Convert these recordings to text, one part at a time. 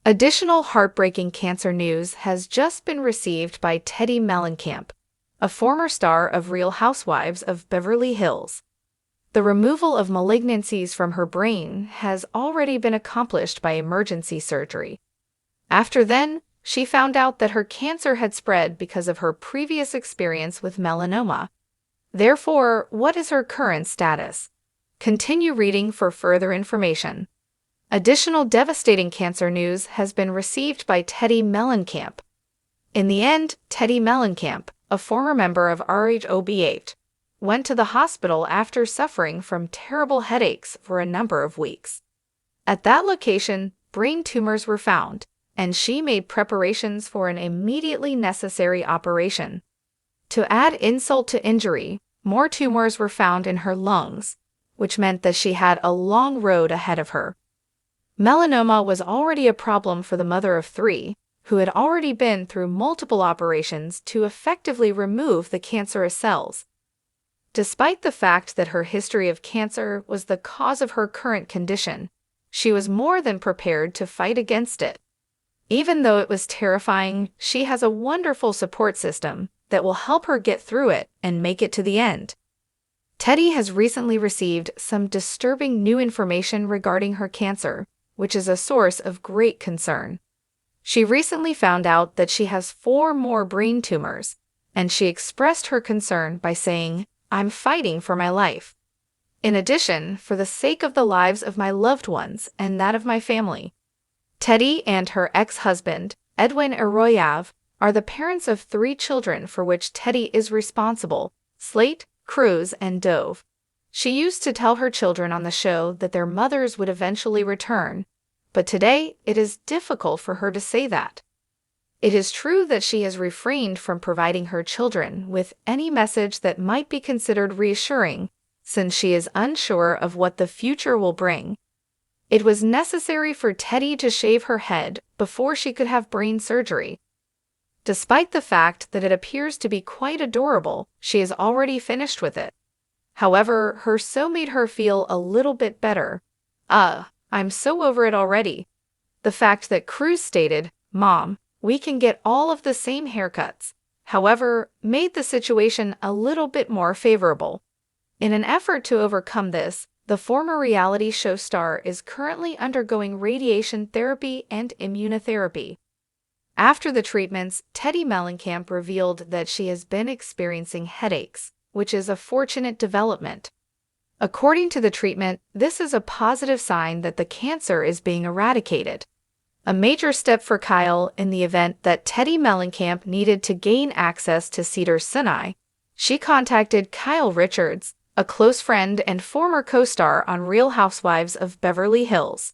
Additional heartbreaking cancer news has just been received by Teddi Mellencamp, a former star of Real Housewives of Beverly Hills. The removal of malignancies from her brain has already been accomplished by emergency surgery. After then, she found out that her cancer had spread because of her previous experience with melanoma. Therefore, what is her current status? Continue reading for further information. Additional devastating cancer news has been received by Teddi Mellencamp. In the end, Teddi Mellencamp, a former member of Rhobh, went to the hospital after suffering from terrible headaches for a number of weeks. At that location, brain tumors were found, and she made preparations for an immediately necessary operation. To add insult to injury, more tumors were found in her lungs, which meant that she had a long road ahead of her. Melanoma was already a problem for the mother of three, who had already been through multiple operations to effectively remove the cancerous cells. Despite the fact that her history of cancer was the cause of her current condition, she was more than prepared to fight against it. Even though it was terrifying, she has a wonderful support system that will help her get through it and make it to the end. Teddi has recently received some disturbing new information regarding her cancer, which is a source of great concern. She recently found out that she has 4 more brain tumors, and she expressed her concern by saying, "I'm fighting for my life. In addition, for the sake of the lives of my loved ones and that of my family." Teddi and her ex-husband, Edwin Arroyav, are the parents of 3 children for which Teddi is responsible: Slate, Cruz, and Dove. She used to tell her children on the show that their mothers would eventually return, but today it is difficult for her to say that. It is true that she has refrained from providing her children with any message that might be considered reassuring, since she is unsure of what the future will bring. It was necessary for Teddi to shave her head before she could have brain surgery. Despite the fact that it appears to be quite adorable, she is already finished with it. However, her sew made her feel a little bit better. I'm so over it already." The fact that Cruz stated, "Mom, we can get all of the same haircuts," however, made the situation a little bit more favorable. In an effort to overcome this, the former reality show star is currently undergoing radiation therapy and immunotherapy. After the treatments, Teddi Mellencamp revealed that she has been experiencing headaches, which is a fortunate development. According to the treatment, this is a positive sign that the cancer is being eradicated. A major step for Kyle in the event that Teddi Mellencamp needed to gain access to Cedars-Sinai. She contacted Kyle Richards, a close friend and former co-star on Real Housewives of Beverly Hills.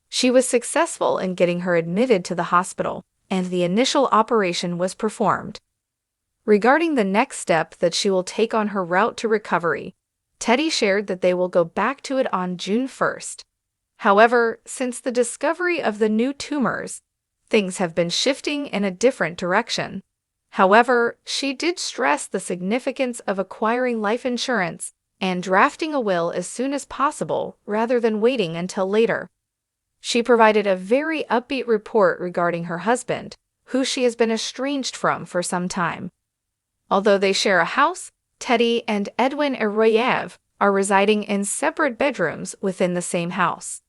She was successful in getting her admitted to the hospital, and the initial operation was performed. Regarding the next step that she will take on her route to recovery, Teddi shared that they will go back to it on June 1st. However, since the discovery of the new tumors, things have been shifting in a different direction. However, she did stress the significance of acquiring life insurance and drafting a will as soon as possible rather than waiting until later. She provided a very upbeat report regarding her husband, who she has been estranged from for some time. Although they share a house, Teddi and Edwin Arroyav are residing in separate bedrooms within the same house.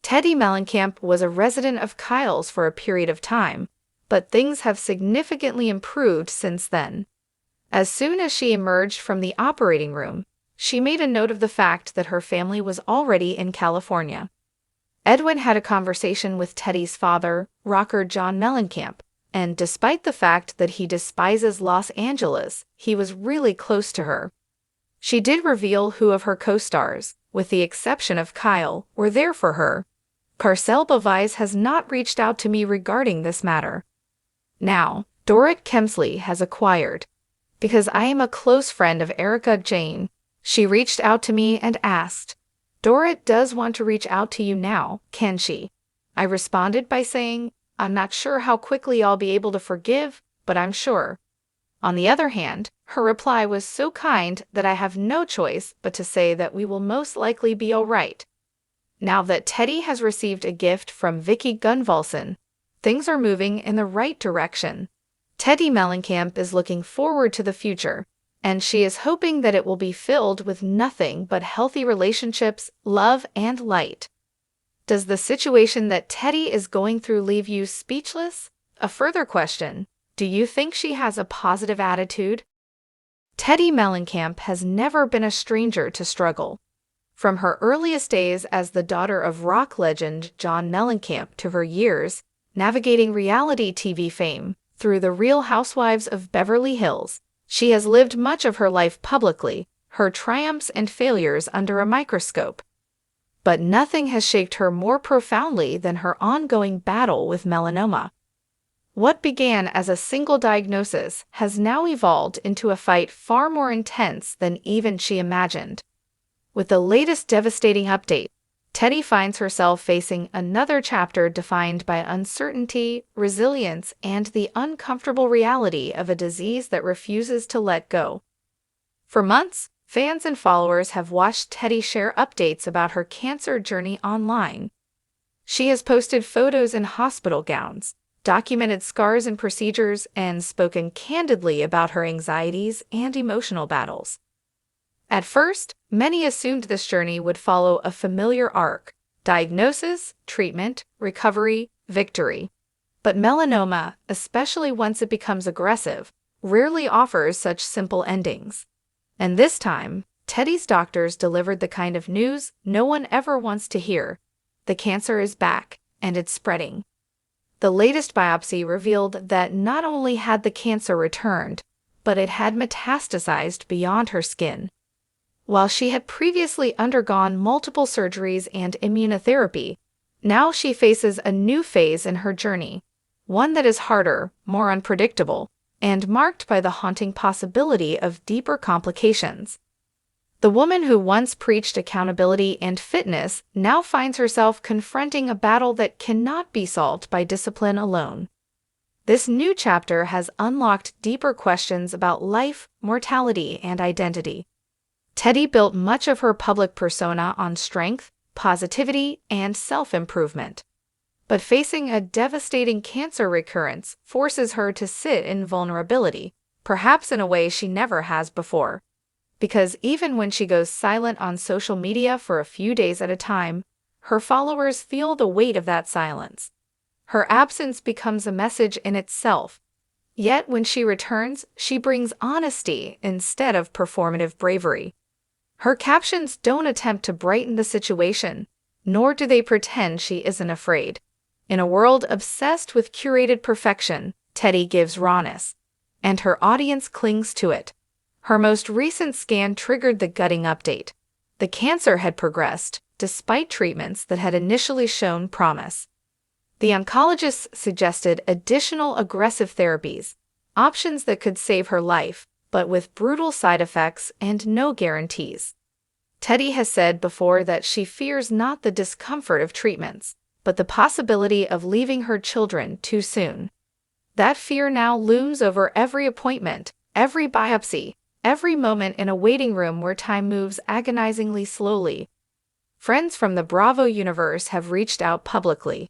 Teddi Mellencamp was a resident of Kyle's for a period of time, but things have significantly improved since then. As soon as she emerged from the operating room, she made a note of the fact that her family was already in California. Edwin had a conversation with Teddi's father, rocker John Mellencamp, and despite the fact that he despises Los Angeles, he was really close to her. She did reveal who of her co-stars, with the exception of Kyle, were there for her. Parcel Bavise has not reached out to me regarding this matter. Now, Dorit Kemsley has acquired. Because I am a close friend of Erica Jane, she reached out to me and asked, "Dorit does want to reach out to you now, can she?" I responded by saying, "I'm not sure how quickly I'll be able to forgive, but I'm sure." On the other hand, her reply was so kind that I have no choice but to say that we will most likely be all right. Now that Teddi has received a gift from Vicky Gunvalson, things are moving in the right direction. Teddi Mellencamp is looking forward to the future, and she is hoping that it will be filled with nothing but healthy relationships, love, and light. Does the situation that Teddi is going through leave you speechless? A further question: do you think she has a positive attitude? Teddi Mellencamp has never been a stranger to struggle. From her earliest days as the daughter of rock legend John Mellencamp to her years navigating reality TV fame through the Real Housewives of Beverly Hills, she has lived much of her life publicly, her triumphs and failures under a microscope. But nothing has shaped her more profoundly than her ongoing battle with melanoma. What began as a single diagnosis has now evolved into a fight far more intense than even she imagined. With the latest devastating update, Teddi finds herself facing another chapter defined by uncertainty, resilience, and the uncomfortable reality of a disease that refuses to let go. For months, fans and followers have watched Teddi share updates about her cancer journey online. She has posted photos in hospital gowns, documented scars and procedures, and spoken candidly about her anxieties and emotional battles. At first, many assumed this journey would follow a familiar arc: diagnosis, treatment, recovery, victory. But melanoma, especially once it becomes aggressive, rarely offers such simple endings. And this time, Teddi's doctors delivered the kind of news no one ever wants to hear. The cancer is back, and it's spreading. The latest biopsy revealed that not only had the cancer returned, but it had metastasized beyond her skin. While she had previously undergone multiple surgeries and immunotherapy, now she faces a new phase in her journey, one that is harder, more unpredictable, and marked by the haunting possibility of deeper complications. The woman who once preached accountability and fitness now finds herself confronting a battle that cannot be solved by discipline alone. This new chapter has unlocked deeper questions about life, mortality, and identity. Teddi built much of her public persona on strength, positivity, and self-improvement. But facing a devastating cancer recurrence forces her to sit in vulnerability, perhaps in a way she never has before. Because even when she goes silent on social media for a few days at a time, her followers feel the weight of that silence. Her absence becomes a message in itself. Yet when she returns, she brings honesty instead of performative bravery. Her captions don't attempt to brighten the situation, nor do they pretend she isn't afraid. In a world obsessed with curated perfection, Teddi gives rawness, and her audience clings to it. Her most recent scan triggered the gutting update. The cancer had progressed, despite treatments that had initially shown promise. The oncologists suggested additional aggressive therapies, options that could save her life, but with brutal side effects and no guarantees. Teddi has said before that she fears not the discomfort of treatments, but the possibility of leaving her children too soon. That fear now looms over every appointment, every biopsy, every moment in a waiting room where time moves agonizingly slowly. Friends from the Bravo universe have reached out publicly,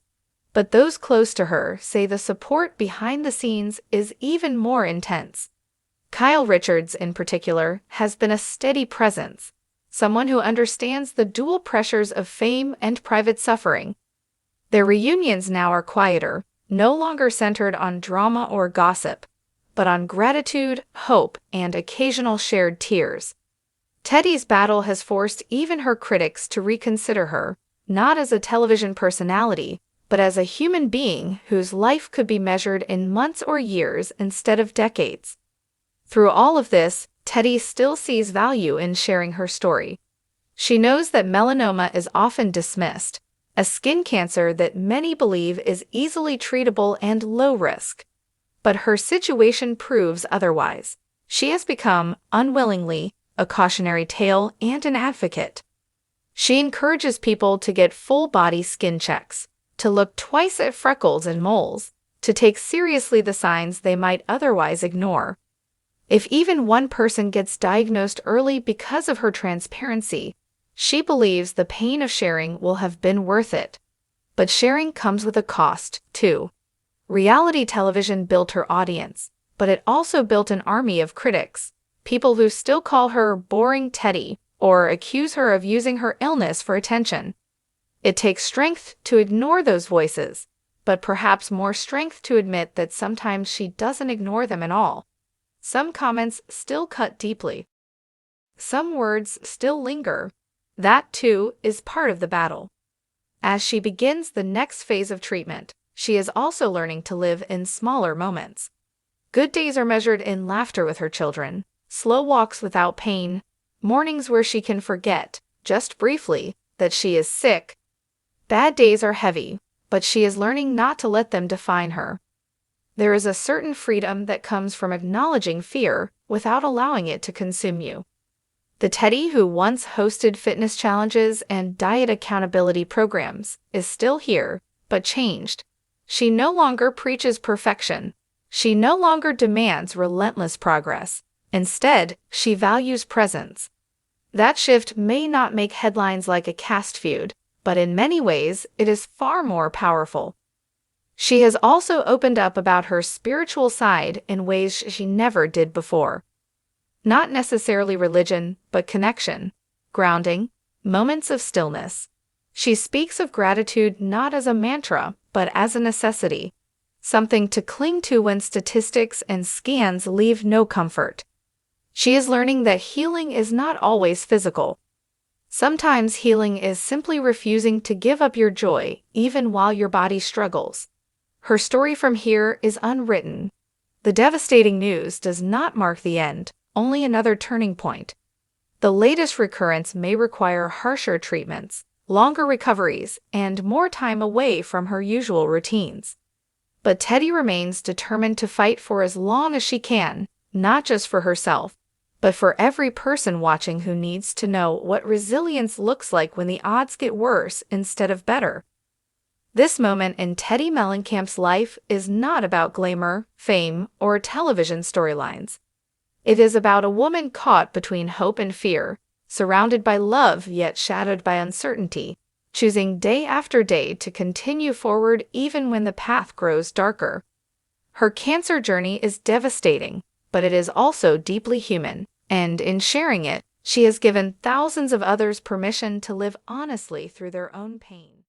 but those close to her say the support behind the scenes is even more intense. Kyle Richards, in particular, has been a steady presence, someone who understands the dual pressures of fame and private suffering. Their reunions now are quieter, no longer centered on drama or gossip, but on gratitude, hope, and occasional shared tears. Teddi's battle has forced even her critics to reconsider her, not as a television personality, but as a human being whose life could be measured in months or years instead of decades. Through all of this, Teddi still sees value in sharing her story. She knows that melanoma is often dismissed, a skin cancer that many believe is easily treatable and low risk. But her situation proves otherwise. She has become, unwillingly, a cautionary tale and an advocate. She encourages people to get full-body skin checks, to look twice at freckles and moles, to take seriously the signs they might otherwise ignore. If even one person gets diagnosed early because of her transparency, She believes the pain of sharing will have been worth it. But sharing comes with a cost, too. Reality television built her audience, but it also built an army of critics, people who still call her boring Teddi or accuse her of using her illness for attention. It takes strength to ignore those voices, but perhaps more strength to admit that sometimes she doesn't ignore them at all. Some comments still cut deeply. Some words still linger. That, too, is part of the battle. As she begins the next phase of treatment, she is also learning to live in smaller moments. Good days are measured in laughter with her children, slow walks without pain, mornings where she can forget, just briefly, that she is sick. Bad days are heavy, but she is learning not to let them define her. There is a certain freedom that comes from acknowledging fear without allowing it to consume you. The Teddi who once hosted fitness challenges and diet accountability programs is still here, but changed. She no longer preaches perfection. She no longer demands relentless progress. Instead, she values presence. That shift may not make headlines like a cast feud, but in many ways, it is far more powerful. She has also opened up about her spiritual side in ways she never did before. Not necessarily religion, but connection, grounding, moments of stillness. She speaks of gratitude not as a mantra, but as a necessity, something to cling to when statistics and scans leave no comfort. She is learning that healing is not always physical. Sometimes healing is simply refusing to give up your joy, even while your body struggles. Her story from here is unwritten. The devastating news does not mark the end, only another turning point. The latest recurrence may require harsher treatments, longer recoveries, and more time away from her usual routines. But Teddi remains determined to fight for as long as she can, not just for herself, but for every person watching who needs to know what resilience looks like when the odds get worse instead of better. This moment in Teddi Mellencamp's life is not about glamour, fame, or television storylines. It is about a woman caught between hope and fear, surrounded by love yet shadowed by uncertainty, choosing day after day to continue forward even when the path grows darker. Her cancer journey is devastating, but it is also deeply human, and in sharing it, she has given thousands of others permission to live honestly through their own pain.